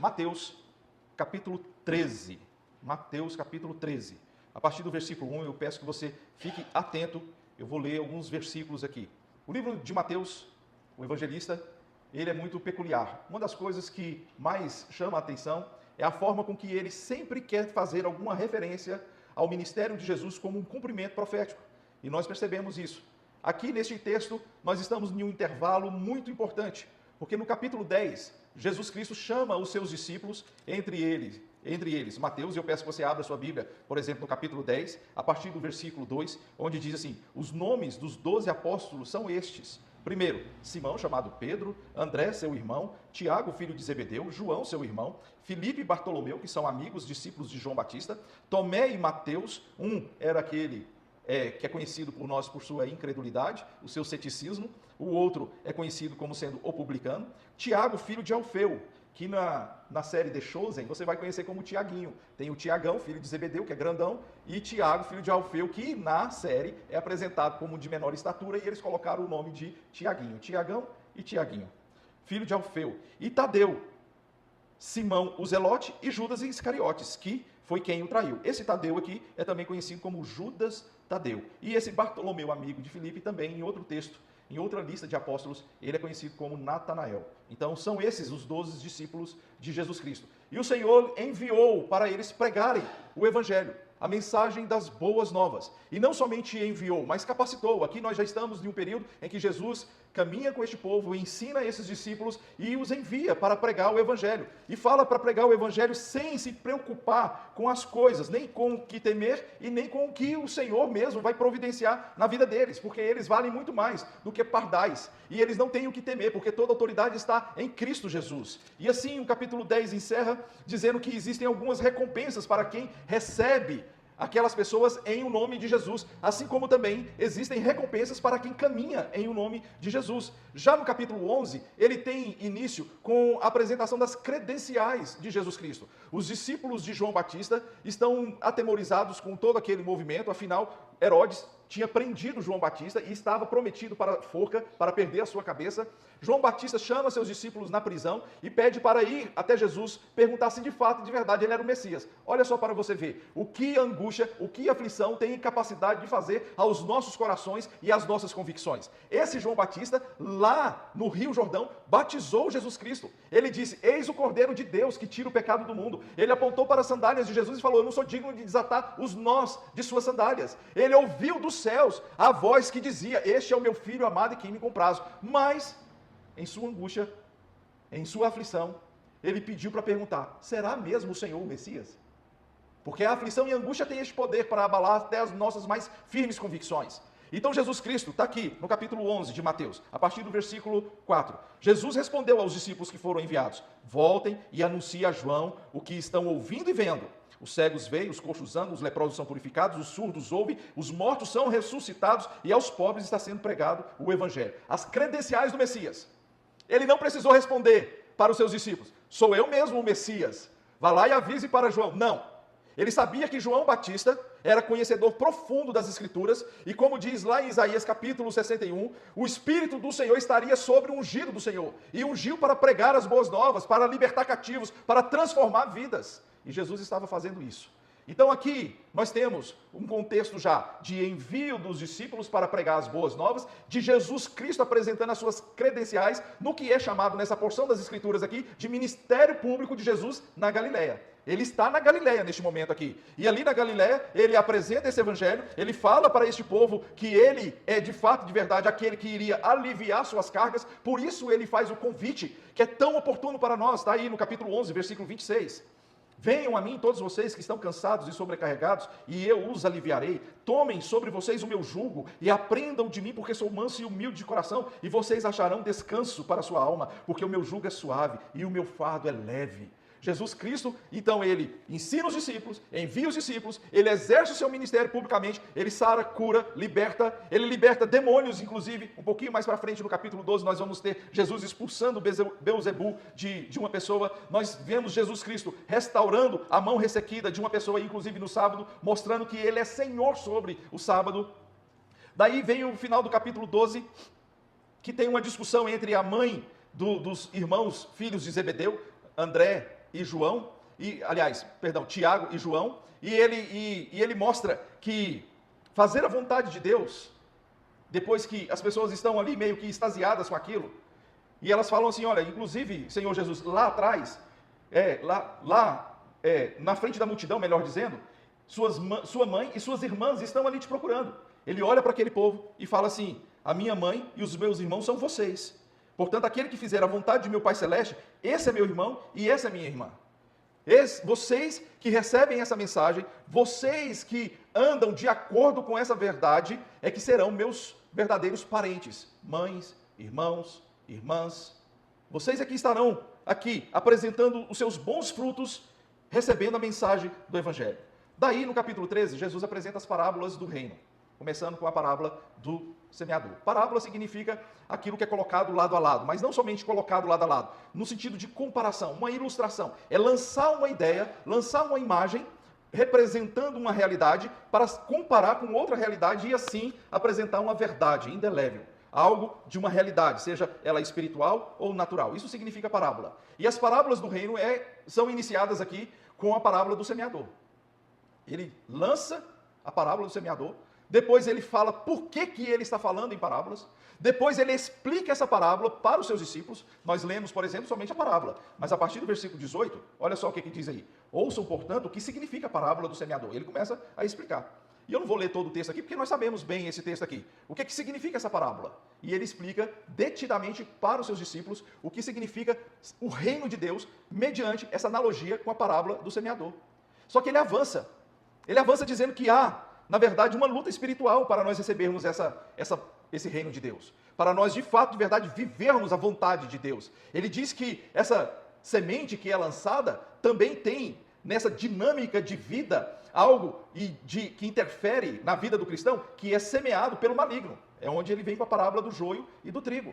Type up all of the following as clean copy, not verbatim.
Mateus, capítulo 13. Mateus, capítulo 13. A partir do versículo 1, eu peço que você fique atento. Eu vou ler alguns versículos aqui. O livro de Mateus, o evangelista, ele é muito peculiar. Uma das coisas que mais chama a atenção é a forma com que ele sempre quer fazer alguma referência ao ministério de Jesus como um cumprimento profético. E nós percebemos isso. Aqui neste texto, nós estamos em um intervalo muito importante, porque no capítulo 10, Jesus Cristo chama os seus discípulos, entre eles, Mateus, e eu peço que você abra sua Bíblia, por exemplo, no capítulo 10, a partir do versículo 2, onde diz assim: os nomes dos 12 apóstolos são estes. Primeiro, Simão, chamado Pedro, André, seu irmão, Tiago, filho de Zebedeu, João, seu irmão, Filipe e Bartolomeu, que são amigos, discípulos de João Batista, Tomé e Mateus, um era aquele que é conhecido por nós por sua incredulidade, o seu ceticismo, o outro é conhecido como sendo o publicano, Tiago, filho de Alfeu, que na série The Chosen você vai conhecer como Tiaguinho. Tem o Tiagão, filho de Zebedeu, que é grandão, e Tiago, filho de Alfeu, que na série é apresentado como de menor estatura, e eles colocaram o nome de Tiaguinho. Tiagão e Tiaguinho, filho de Alfeu. E Tadeu, Simão, o Zelote, e Judas Iscariotes, que foi quem o traiu. Esse Tadeu aqui é também conhecido como Judas Tadeu. E esse Bartolomeu, amigo de Filipe, também em outro texto, em outra lista de apóstolos, ele é conhecido como Natanael. Então, são esses os 12 discípulos de Jesus Cristo. E o Senhor enviou para eles pregarem o Evangelho, a mensagem das boas novas. E não somente enviou, mas capacitou. Aqui nós já estamos em um período em que Jesus caminha com este povo, ensina esses discípulos e os envia para pregar o Evangelho. E fala para pregar o Evangelho sem se preocupar com as coisas, nem com o que temer e nem com o que o Senhor mesmo vai providenciar na vida deles, porque eles valem muito mais do que pardais. E eles não têm o que temer, porque toda autoridade está em Cristo Jesus. E assim o capítulo 10 encerra dizendo que existem algumas recompensas para quem recebe aquelas pessoas em o nome de Jesus, assim como também existem recompensas para quem caminha em o nome de Jesus. Já no capítulo 11, ele tem início com a apresentação das credenciais de Jesus Cristo. Os discípulos de João Batista estão atemorizados com todo aquele movimento, afinal, Herodes tinha prendido João Batista e estava prometido para a forca, para perder a sua cabeça. João Batista chama seus discípulos na prisão e pede para ir até Jesus, perguntar se de fato, de verdade, ele era o Messias. Olha só para você ver o que angústia, o que aflição tem capacidade de fazer aos nossos corações e às nossas convicções. Esse João Batista, lá no Rio Jordão, batizou Jesus Cristo. Ele disse: eis o Cordeiro de Deus que tira o pecado do mundo. Ele apontou para as sandálias de Jesus e falou: eu não sou digno de desatar os nós de suas sandálias. Ele ouviu dos céus a voz que dizia: este é o meu filho amado e quem me comprazo. Mas, em sua angústia, em sua aflição, ele pediu para perguntar: será mesmo o Senhor o Messias? Porque a aflição e a angústia têm este poder para abalar até as nossas mais firmes convicções. Então Jesus Cristo está aqui no capítulo 11 de Mateus, a partir do versículo 4. Jesus respondeu aos discípulos que foram enviados: voltem e anunciem a João o que estão ouvindo e vendo. Os cegos veem, os coxos andam, os leprosos são purificados, os surdos ouvem, os mortos são ressuscitados e aos pobres está sendo pregado o Evangelho. As credenciais do Messias. Ele não precisou responder para os seus discípulos: sou eu mesmo o Messias, vá lá e avise para João. Não. Ele sabia que João Batista era conhecedor profundo das Escrituras, e como diz lá em Isaías capítulo 61, o Espírito do Senhor estaria sobre o ungido do Senhor, e ungiu para pregar as boas novas, para libertar cativos, para transformar vidas. E Jesus estava fazendo isso. Então aqui nós temos um contexto já de envio dos discípulos para pregar as boas novas, de Jesus Cristo apresentando as suas credenciais no que é chamado nessa porção das Escrituras aqui de ministério público de Jesus na Galileia. Ele está na Galileia neste momento aqui. E ali na Galileia ele apresenta esse evangelho, ele fala para este povo que ele é de fato, de verdade, aquele que iria aliviar suas cargas, por isso ele faz o convite que é tão oportuno para nós, está aí no capítulo 11, versículo 26. Venham a mim todos vocês que estão cansados e sobrecarregados, e eu os aliviarei. Tomem sobre vocês o meu jugo e aprendam de mim, porque sou manso e humilde de coração, e vocês acharão descanso para a sua alma, porque o meu jugo é suave e o meu fardo é leve. Jesus Cristo, então ele ensina os discípulos, envia os discípulos, ele exerce o seu ministério publicamente, ele sara, cura, liberta, ele liberta demônios, inclusive, um pouquinho mais para frente no capítulo 12, nós vamos ter Jesus expulsando Beelzebul de uma pessoa, nós vemos Jesus Cristo restaurando a mão ressequida de uma pessoa, inclusive no sábado, mostrando que ele é Senhor sobre o sábado. Daí vem o final do capítulo 12, que tem uma discussão entre a mãe dos irmãos, filhos de Zebedeu, André e João, Tiago e João, e ele mostra que fazer a vontade de Deus, depois que as pessoas estão ali meio que extasiadas com aquilo, e elas falam assim, olha, inclusive, Senhor Jesus, lá atrás, na frente da multidão, melhor dizendo, sua mãe e suas irmãs estão ali te procurando. Ele olha para aquele povo e fala assim, a minha mãe e os meus irmãos são vocês. Portanto, aquele que fizer a vontade de meu Pai Celeste, esse é meu irmão e essa é minha irmã. Vocês que recebem essa mensagem, vocês que andam de acordo com essa verdade, é que serão meus verdadeiros parentes, mães, irmãos, irmãs. Vocês é que estarão aqui apresentando os seus bons frutos, recebendo a mensagem do Evangelho. Daí, no capítulo 13, Jesus apresenta as parábolas do reino, começando com a parábola do semeador. Parábola significa aquilo que é colocado lado a lado, mas não somente colocado lado a lado, no sentido de comparação, uma ilustração. É lançar uma ideia, lançar uma imagem, representando uma realidade, para comparar com outra realidade e assim apresentar uma verdade indelével. Algo de uma realidade, seja ela espiritual ou natural. Isso significa parábola. E as parábolas do reino são iniciadas aqui com a parábola do semeador. Ele lança a parábola do semeador, depois ele fala por que ele está falando em parábolas, depois ele explica essa parábola para os seus discípulos. Nós lemos, por exemplo, somente a parábola, mas a partir do versículo 18, olha só o que diz aí. Ouçam, portanto, o que significa a parábola do semeador. Ele começa a explicar. E eu não vou ler todo o texto aqui, porque nós sabemos bem esse texto aqui. O que significa essa parábola? E ele explica detidamente para os seus discípulos o que significa o reino de Deus mediante essa analogia com a parábola do semeador. Só que ele avança dizendo que há, na verdade, uma luta espiritual para nós recebermos esse reino de Deus. Para nós, de fato, de verdade, vivermos a vontade de Deus. Ele diz que essa semente que é lançada também tem, nessa dinâmica de vida, algo que interfere na vida do cristão, que é semeado pelo maligno. É onde ele vem com a parábola do joio e do trigo.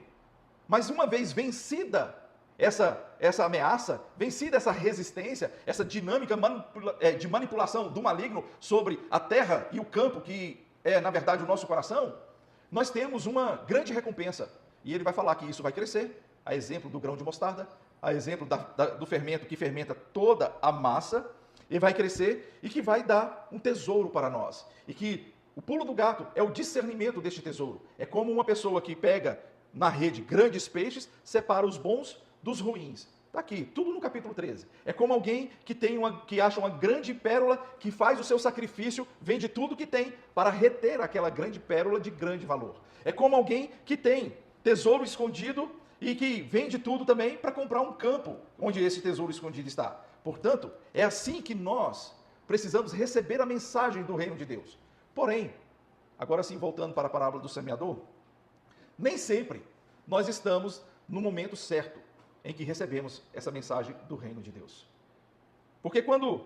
Mas uma vez vencida essa ameaça, vencida essa resistência, essa dinâmica de manipulação do maligno sobre a terra e o campo, que é, na verdade, o nosso coração, nós temos uma grande recompensa. E ele vai falar que isso vai crescer, a exemplo do grão de mostarda, a exemplo do fermento que fermenta toda a massa, e vai crescer e que vai dar um tesouro para nós. E que o pulo do gato é o discernimento deste tesouro. É como uma pessoa que pega na rede grandes peixes, separa os bons dos ruins. Está aqui, tudo no capítulo 13. É como alguém que acha uma grande pérola, que faz o seu sacrifício, vende tudo que tem para reter aquela grande pérola de grande valor. É como alguém que tem tesouro escondido e que vende tudo também para comprar um campo onde esse tesouro escondido está. Portanto, é assim que nós precisamos receber a mensagem do reino de Deus. Porém, agora sim, voltando para a parábola do semeador, nem sempre nós estamos no momento certo em que recebemos essa mensagem do reino de Deus. Porque quando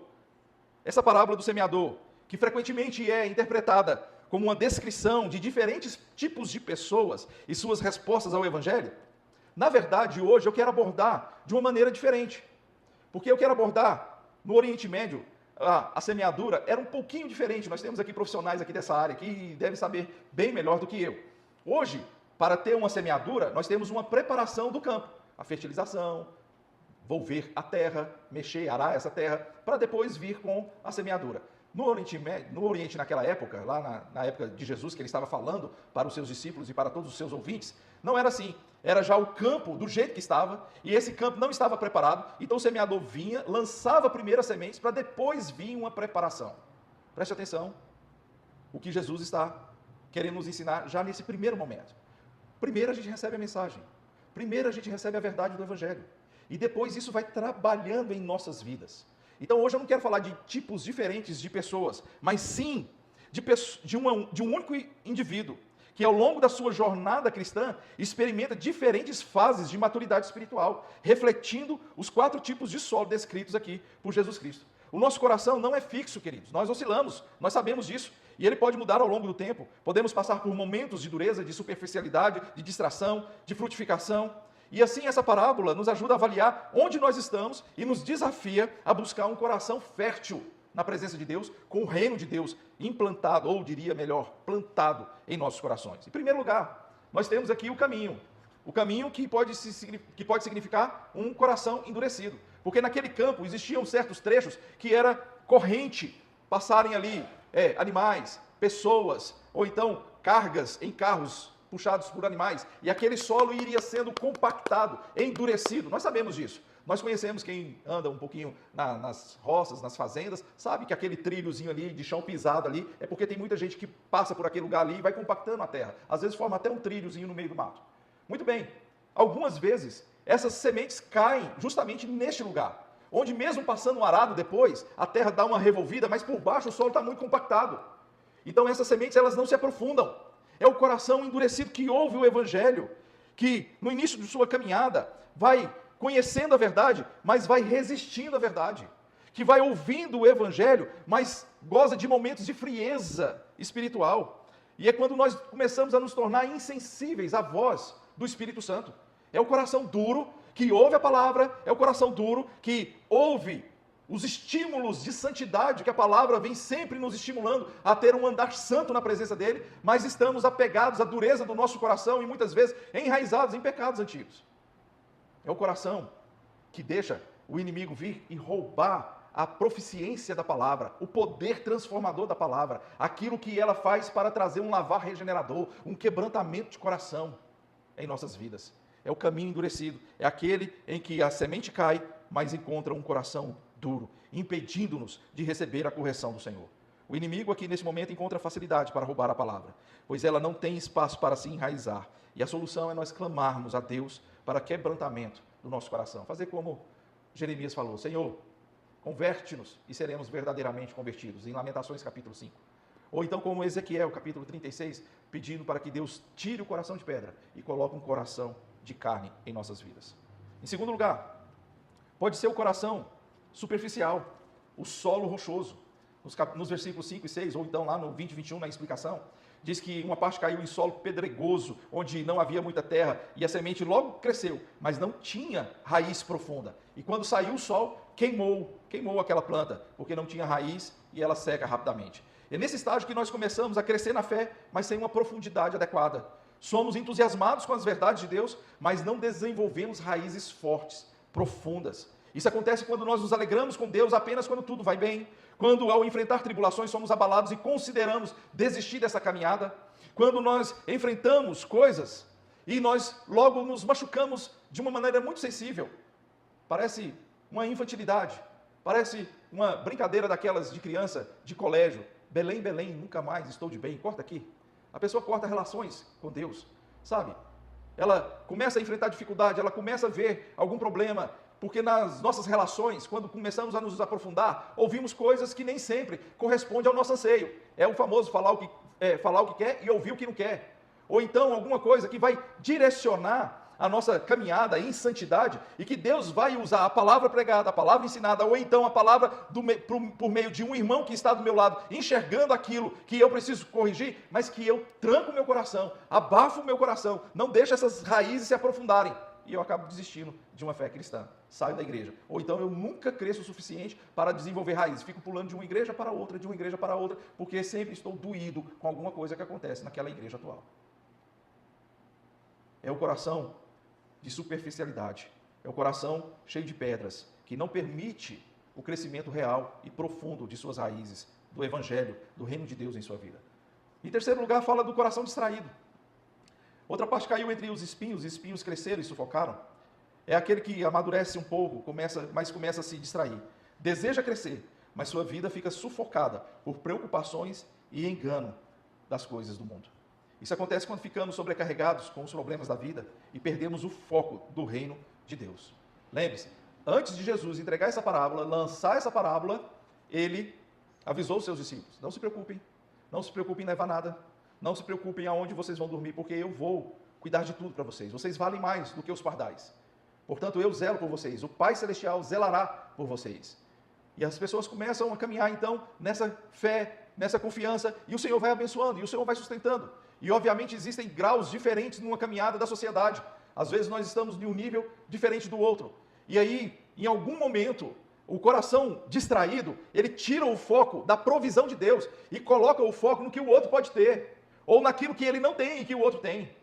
essa parábola do semeador, que frequentemente é interpretada como uma descrição de diferentes tipos de pessoas e suas respostas ao evangelho, na verdade, hoje eu quero abordar de uma maneira diferente. Porque eu quero abordar, no Oriente Médio, a semeadura era um pouquinho diferente. Nós temos aqui profissionais aqui dessa área que devem saber bem melhor do que eu. Hoje, para ter uma semeadura, nós temos uma preparação do campo. A fertilização, volver a terra, mexer, arar essa terra, para depois vir com a semeadura. No Oriente naquela época, lá na época de Jesus, que ele estava falando para os seus discípulos e para todos os seus ouvintes, não era assim. Era já o campo do jeito que estava, e esse campo não estava preparado, então o semeador vinha, lançava primeiro as sementes, para depois vir uma preparação. Preste atenção, o que Jesus está querendo nos ensinar já nesse primeiro momento. Primeiro a gente recebe a mensagem, primeiro a gente recebe a verdade do Evangelho, e depois isso vai trabalhando em nossas vidas. Então hoje eu não quero falar de tipos diferentes de pessoas, mas sim de um único indivíduo, que ao longo da sua jornada cristã experimenta diferentes fases de maturidade espiritual, refletindo os 4 tipos de solo descritos aqui por Jesus Cristo. O nosso coração não é fixo, queridos, nós oscilamos, nós sabemos disso, e ele pode mudar ao longo do tempo. Podemos passar por momentos de dureza, de superficialidade, de distração, de frutificação. E assim essa parábola nos ajuda a avaliar onde nós estamos e nos desafia a buscar um coração fértil na presença de Deus, com o reino de Deus implantado, ou diria melhor, plantado em nossos corações. Em primeiro lugar, nós temos aqui o caminho que pode significar um coração endurecido. Porque naquele campo existiam certos trechos que era corrente passarem ali animais, pessoas, ou então cargas em carros puxados por animais, e aquele solo iria sendo compactado, endurecido. Nós sabemos disso. Nós conhecemos, quem anda um pouquinho nas roças, nas fazendas, sabe que aquele trilhozinho ali de chão pisado ali é porque tem muita gente que passa por aquele lugar ali e vai compactando a terra. Às vezes forma até um trilhozinho no meio do mato. Muito bem, algumas vezes essas sementes caem justamente neste lugar, onde mesmo passando um arado depois, a terra dá uma revolvida, mas por baixo o solo está muito compactado. Então essas sementes elas não se aprofundam. É o coração endurecido que ouve o evangelho, que no início de sua caminhada vai conhecendo a verdade, mas vai resistindo à verdade, que vai ouvindo o evangelho, mas goza de momentos de frieza espiritual. E é quando nós começamos a nos tornar insensíveis à voz do Espírito Santo. É o coração duro que ouve a palavra, é o coração duro que ouve os estímulos de santidade, que a palavra vem sempre nos estimulando a ter um andar santo na presença dele, mas estamos apegados à dureza do nosso coração e muitas vezes enraizados em pecados antigos. É o coração que deixa o inimigo vir e roubar a proficiência da palavra, o poder transformador da palavra, aquilo que ela faz para trazer um lavar regenerador, um quebrantamento de coração em nossas vidas. É o caminho endurecido, é aquele em que a semente cai, mas encontra um coração duro, impedindo-nos de receber a correção do Senhor. O inimigo aqui nesse momento encontra facilidade para roubar a palavra, pois ela não tem espaço para se enraizar. E a solução é nós clamarmos a Deus para quebrantamento do nosso coração. Fazer como Jeremias falou: Senhor, converte-nos e seremos verdadeiramente convertidos, em Lamentações capítulo 5. Ou então como Ezequiel capítulo 36, pedindo para que Deus tire o coração de pedra e coloque um coração de carne em nossas vidas. Em segundo lugar, pode ser o coração superficial, o solo rochoso. Nos versículos 5 e 6, ou então lá no 20 e 21, na explicação, diz que uma parte caiu em solo pedregoso, onde não havia muita terra, e a semente logo cresceu, mas não tinha raiz profunda. E quando saiu o sol, queimou aquela planta, porque não tinha raiz e ela seca rapidamente. É nesse estágio que nós começamos a crescer na fé, mas sem uma profundidade adequada. Somos entusiasmados com as verdades de Deus, mas não desenvolvemos raízes fortes, profundas. Isso acontece quando nós nos alegramos com Deus apenas quando tudo vai bem, quando ao enfrentar tribulações somos abalados e consideramos desistir dessa caminhada, quando nós enfrentamos coisas e nós logo nos machucamos de uma maneira muito sensível. Parece uma infantilidade, parece uma brincadeira daquelas de criança, de colégio. Belém, Belém, nunca mais estou de bem, corta aqui. A pessoa corta relações com Deus, sabe? Ela começa a enfrentar dificuldade, ela começa a ver algum problema, porque nas nossas relações, quando começamos a nos aprofundar, ouvimos coisas que nem sempre correspondem ao nosso anseio. É o famoso falar o que quer e ouvir o que não quer. Ou então alguma coisa que vai direcionar a nossa caminhada em santidade e que Deus vai usar a palavra pregada, a palavra ensinada, ou então a palavra por meio de um irmão que está do meu lado, enxergando aquilo que eu preciso corrigir, mas que eu tranco o meu coração, abafo o meu coração, não deixo essas raízes se aprofundarem. E eu acabo desistindo de uma fé cristã, saio da igreja. Ou então eu nunca cresço o suficiente para desenvolver raízes, fico pulando de uma igreja para outra, de uma igreja para outra, porque sempre estou doído com alguma coisa que acontece naquela igreja atual. É o coração de superficialidade, é o coração cheio de pedras, que não permite o crescimento real e profundo de suas raízes, do evangelho, do reino de Deus em sua vida. Em terceiro lugar, fala do coração distraído. Outra parte caiu entre os espinhos cresceram e sufocaram. É aquele que amadurece um pouco, mas começa a se distrair. Deseja crescer, mas sua vida fica sufocada por preocupações e engano das coisas do mundo. Isso acontece quando ficamos sobrecarregados com os problemas da vida e perdemos o foco do reino de Deus. Lembre-se, antes de Jesus entregar essa parábola, lançar essa parábola, ele avisou os seus discípulos: não se preocupem em levar nada, não se preocupem aonde vocês vão dormir, porque eu vou cuidar de tudo para vocês. Vocês valem mais do que os pardais. Portanto, eu zelo por vocês, o Pai Celestial zelará por vocês. E as pessoas começam a caminhar, então, nessa fé, nessa confiança, e o Senhor vai abençoando, e o Senhor vai sustentando. E, obviamente, existem graus diferentes numa caminhada da sociedade. Às vezes, nós estamos em um nível diferente do outro. E aí, em algum momento, o coração distraído, ele tira o foco da provisão de Deus e coloca o foco no que o outro pode ter, ou naquilo que ele não tem e que o outro tem.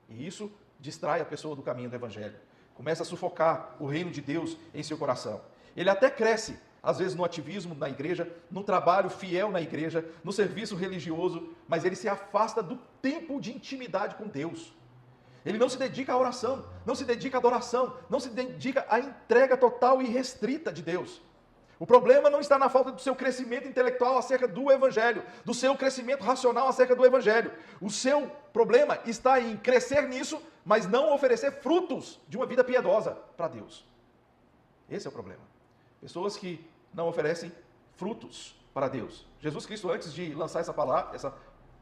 E isso distrai a pessoa do caminho do Evangelho. Começa a sufocar o reino de Deus em seu coração. Ele até cresce, às vezes no ativismo na igreja, no trabalho fiel na igreja, no serviço religioso, mas ele se afasta do tempo de intimidade com Deus. Ele não se dedica à oração, não se dedica à adoração, não se dedica à entrega total e restrita de Deus. O problema não está na falta do seu crescimento intelectual acerca do Evangelho, do seu crescimento racional acerca do Evangelho. O seu problema está em crescer nisso, mas não oferecer frutos de uma vida piedosa para Deus. Esse é o problema. Pessoas que não oferecem frutos para Deus. Jesus Cristo, antes de lançar essa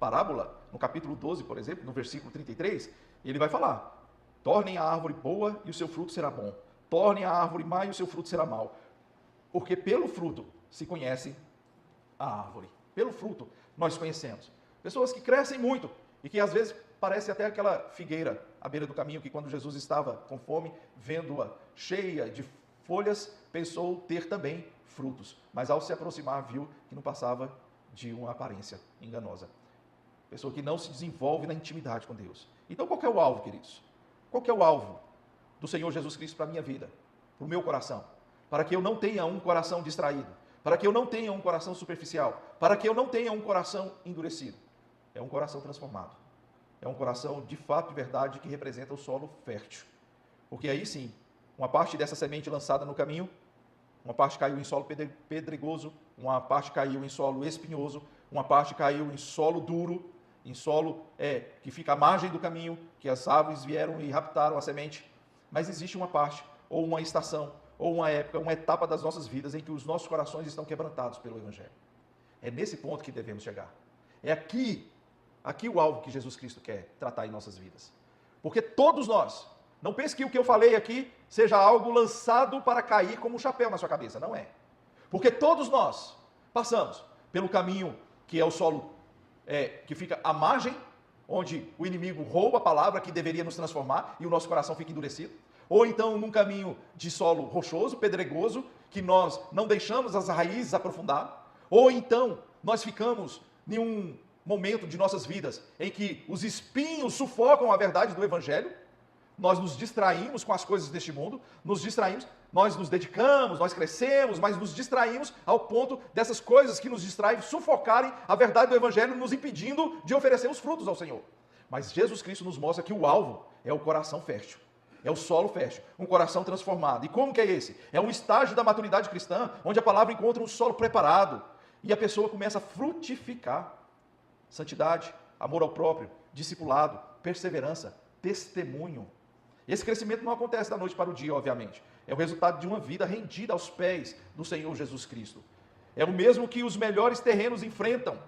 parábola, no capítulo 12, por exemplo, no versículo 33, ele vai falar: tornem a árvore boa e o seu fruto será bom. Tornem a árvore má e o seu fruto será mau. Porque pelo fruto se conhece a árvore. Pelo fruto nós conhecemos. Pessoas que crescem muito e que às vezes parece até aquela figueira à beira do caminho que quando Jesus estava com fome, vendo-a cheia de folhas, pensou ter também frutos. Mas ao se aproximar viu que não passava de uma aparência enganosa. Pessoa que não se desenvolve na intimidade com Deus. Então qual que é o alvo, queridos? Qual que é o alvo do Senhor Jesus Cristo para a minha vida? Para o meu coração? Para que eu não tenha um coração distraído, para que eu não tenha um coração superficial, para que eu não tenha um coração endurecido. É um coração transformado. É um coração de fato e verdade que representa o solo fértil. Porque aí sim, uma parte dessa semente lançada no caminho, uma parte caiu em solo pedregoso, uma parte caiu em solo espinhoso, uma parte caiu em solo duro, em solo que fica à margem do caminho, que as aves vieram e raptaram a semente. Mas existe uma parte, ou uma estação, ou uma época, uma etapa das nossas vidas em que os nossos corações estão quebrantados pelo Evangelho. É nesse ponto que devemos chegar. É aqui o alvo que Jesus Cristo quer tratar em nossas vidas. Porque todos nós, não pense que o que eu falei aqui seja algo lançado para cair como um chapéu na sua cabeça, não é. Porque todos nós passamos pelo caminho que é o solo que fica à margem, onde o inimigo rouba a palavra que deveria nos transformar e o nosso coração fica endurecido. Ou então num caminho de solo rochoso, pedregoso, que nós não deixamos as raízes aprofundar. Ou então nós ficamos em um momento de nossas vidas em que os espinhos sufocam a verdade do Evangelho. Nós nos distraímos com as coisas deste mundo, nos distraímos, nós nos dedicamos, nós crescemos, mas nos distraímos ao ponto dessas coisas que nos distraem sufocarem a verdade do Evangelho, nos impedindo de oferecer os frutos ao Senhor. Mas Jesus Cristo nos mostra que o alvo é o coração fértil. É o solo fértil, um coração transformado. E como que é esse? É um estágio da maturidade cristã, onde a palavra encontra um solo preparado e a pessoa começa a frutificar. Santidade, amor ao próprio, discipulado, perseverança, testemunho. Esse crescimento não acontece da noite para o dia, obviamente. É o resultado de uma vida rendida aos pés do Senhor Jesus Cristo. É o mesmo que os melhores terrenos enfrentam.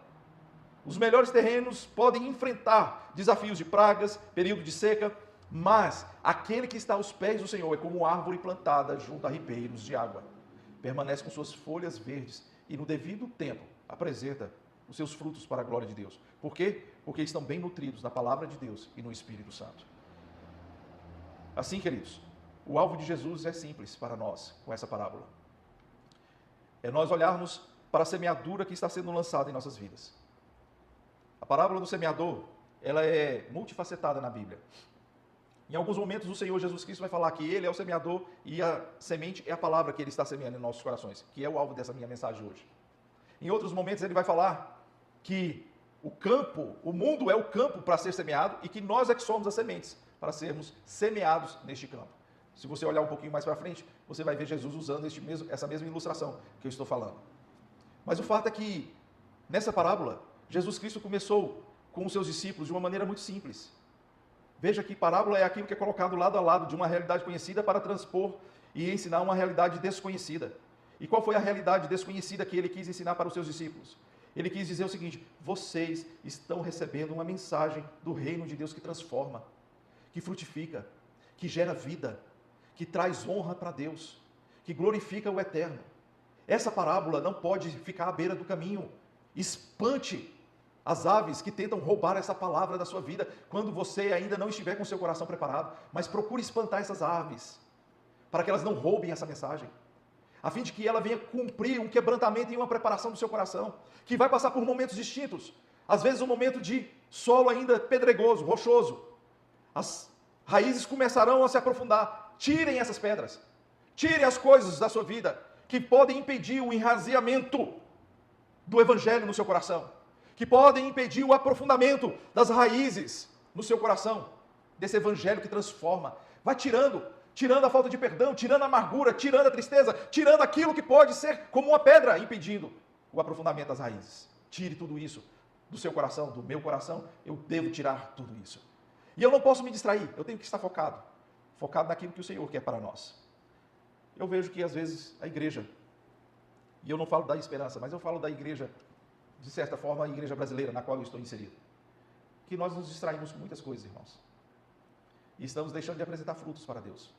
Os melhores terrenos podem enfrentar desafios de pragas, período de seca, mas aquele que está aos pés do Senhor é como árvore plantada junto a ribeiros de água. Permanece com suas folhas verdes e no devido tempo apresenta os seus frutos para a glória de Deus. Por quê? Porque estão bem nutridos na palavra de Deus e no Espírito Santo. Assim, queridos, o alvo de Jesus é simples para nós com essa parábola. É nós olharmos para a semeadura que está sendo lançada em nossas vidas. A parábola do semeador, ela é multifacetada na Bíblia. Em alguns momentos o Senhor Jesus Cristo vai falar que Ele é o semeador e a semente é a palavra que Ele está semeando em nossos corações, que é o alvo dessa minha mensagem hoje. Em outros momentos Ele vai falar que o campo, o mundo é o campo para ser semeado e que nós é que somos as sementes para sermos semeados neste campo. Se você olhar um pouquinho mais para frente, você vai ver Jesus usando essa mesma ilustração que eu estou falando. Mas o fato é que, nessa parábola, Jesus Cristo começou com os seus discípulos de uma maneira muito simples. Veja que parábola é aquilo que é colocado lado a lado de uma realidade conhecida para transpor e ensinar uma realidade desconhecida. E qual foi a realidade desconhecida que ele quis ensinar para os seus discípulos? Ele quis dizer o seguinte: vocês estão recebendo uma mensagem do reino de Deus que transforma, que frutifica, que gera vida, que traz honra para Deus, que glorifica o eterno. Essa parábola não pode ficar à beira do caminho. Espante as aves que tentam roubar essa palavra da sua vida quando você ainda não estiver com seu coração preparado. Mas procure espantar essas aves, para que elas não roubem essa mensagem, a fim de que ela venha cumprir um quebrantamento e uma preparação do seu coração, que vai passar por momentos distintos. Às vezes um momento de solo ainda pedregoso, rochoso. As raízes começarão a se aprofundar. Tirem essas pedras, tirem as coisas da sua vida que podem impedir o enraizamento do evangelho no seu coração, que podem impedir o aprofundamento das raízes no seu coração, desse evangelho que transforma. Vai tirando a falta de perdão, tirando a amargura, tirando a tristeza, tirando aquilo que pode ser como uma pedra, impedindo o aprofundamento das raízes. Tire tudo isso do seu coração, do meu coração. Eu devo tirar tudo isso. E eu não posso me distrair, eu tenho que estar focado naquilo que o Senhor quer para nós. Eu vejo que às vezes a igreja, e eu não falo da esperança, mas eu falo da igreja, de certa forma, a igreja brasileira na qual eu estou inserido, que nós nos distraímos com muitas coisas, irmãos. E estamos deixando de apresentar frutos para Deus.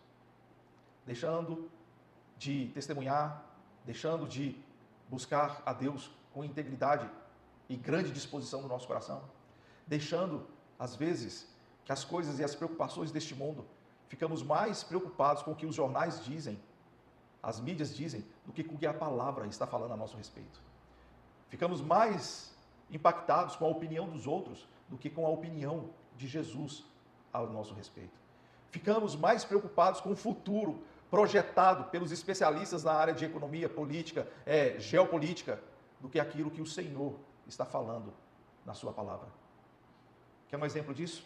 Deixando de testemunhar, deixando de buscar a Deus com integridade e grande disposição no nosso coração. Deixando, às vezes, que as coisas e as preocupações deste mundo, ficamos mais preocupados com o que os jornais dizem, as mídias dizem, do que com o que a palavra está falando a nosso respeito. Ficamos mais impactados com a opinião dos outros do que com a opinião de Jesus ao nosso respeito. Ficamos mais preocupados com o futuro projetado pelos especialistas na área de economia, política, geopolítica, do que aquilo que o Senhor está falando na sua palavra. Quer um exemplo disso?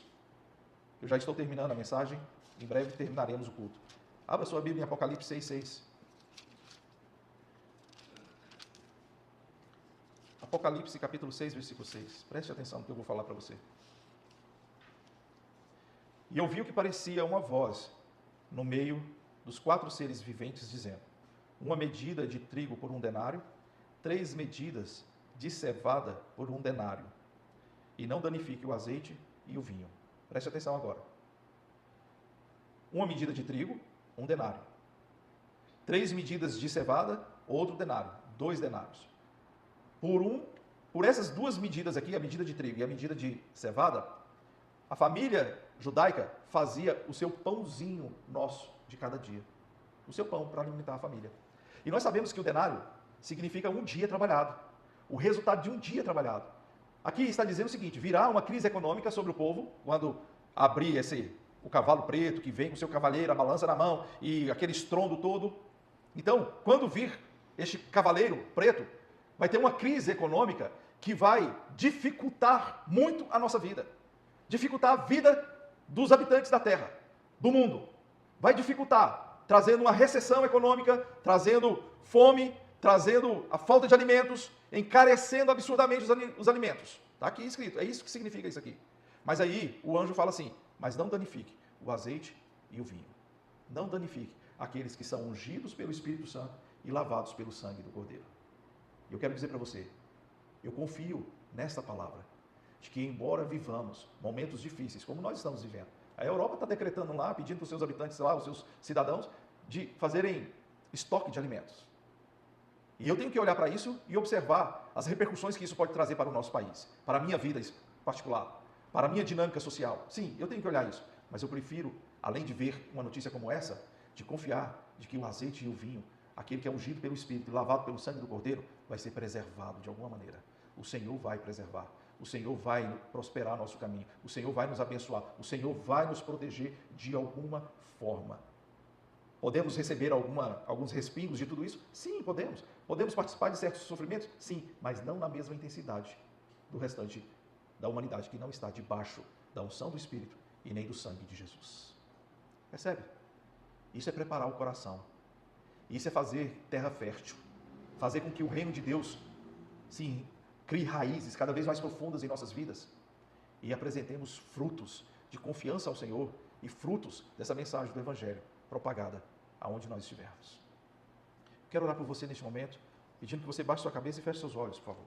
Eu já estou terminando a mensagem, em breve terminaremos o culto. Abra sua Bíblia em Apocalipse 6:6. Apocalipse capítulo 6, versículo 6. Preste atenção no que eu vou falar para você. E eu vi o que parecia uma voz no meio dos 4 seres viventes, dizendo: uma medida de trigo por 1 denário, 3 medidas de cevada por 1 denário, e não danifique o azeite e o vinho. Preste atenção agora. Uma medida de trigo, 1 denário. 3 medidas de cevada, outro denário, 2 denários. Por essas 2 medidas aqui, a medida de trigo e a medida de cevada, a família judaica fazia o seu pãozinho nosso de cada dia. O seu pão para alimentar a família. E nós sabemos que o denário significa um dia trabalhado. O resultado de um dia trabalhado. Aqui está dizendo o seguinte: virá uma crise econômica sobre o povo, quando abrir o cavalo preto que vem com o seu cavaleiro, a balança na mão e aquele estrondo todo. Então, quando vir este cavaleiro preto, vai ter uma crise econômica que vai dificultar muito a nossa vida. Dificultar a vida dos habitantes da terra, do mundo. Vai dificultar, trazendo uma recessão econômica, trazendo fome, trazendo a falta de alimentos, encarecendo absurdamente os alimentos. Está aqui escrito, é isso que significa isso aqui. Mas aí o anjo fala assim: mas não danifique o azeite e o vinho. Não danifique aqueles que são ungidos pelo Espírito Santo e lavados pelo sangue do Cordeiro. Eu quero dizer para você, eu confio nesta palavra, de que embora vivamos momentos difíceis, como nós estamos vivendo, a Europa está decretando lá, pedindo para os seus habitantes lá, os seus cidadãos, de fazerem estoque de alimentos. E eu tenho que olhar para isso e observar as repercussões que isso pode trazer para o nosso país, para a minha vida particular, para a minha dinâmica social. Sim, eu tenho que olhar isso, mas eu prefiro, além de ver uma notícia como essa, de confiar de que o azeite e o vinho, aquele que é ungido pelo Espírito e lavado pelo sangue do Cordeiro, vai ser preservado de alguma maneira. O Senhor vai preservar. O Senhor vai prosperar nosso caminho. O Senhor vai nos abençoar. O Senhor vai nos proteger de alguma forma. Podemos receber alguns respingos de tudo isso? Sim, podemos. Podemos participar de certos sofrimentos? Sim, mas não na mesma intensidade do restante da humanidade, que não está debaixo da unção do Espírito e nem do sangue de Jesus. Percebe? Isso é preparar o coração. Isso é fazer terra fértil. Fazer com que o reino de Deus se crie raízes cada vez mais profundas em nossas vidas e apresentemos frutos de confiança ao Senhor e frutos dessa mensagem do Evangelho propagada aonde nós estivermos. Quero orar por você neste momento, pedindo que você baixe sua cabeça e feche seus olhos, por favor.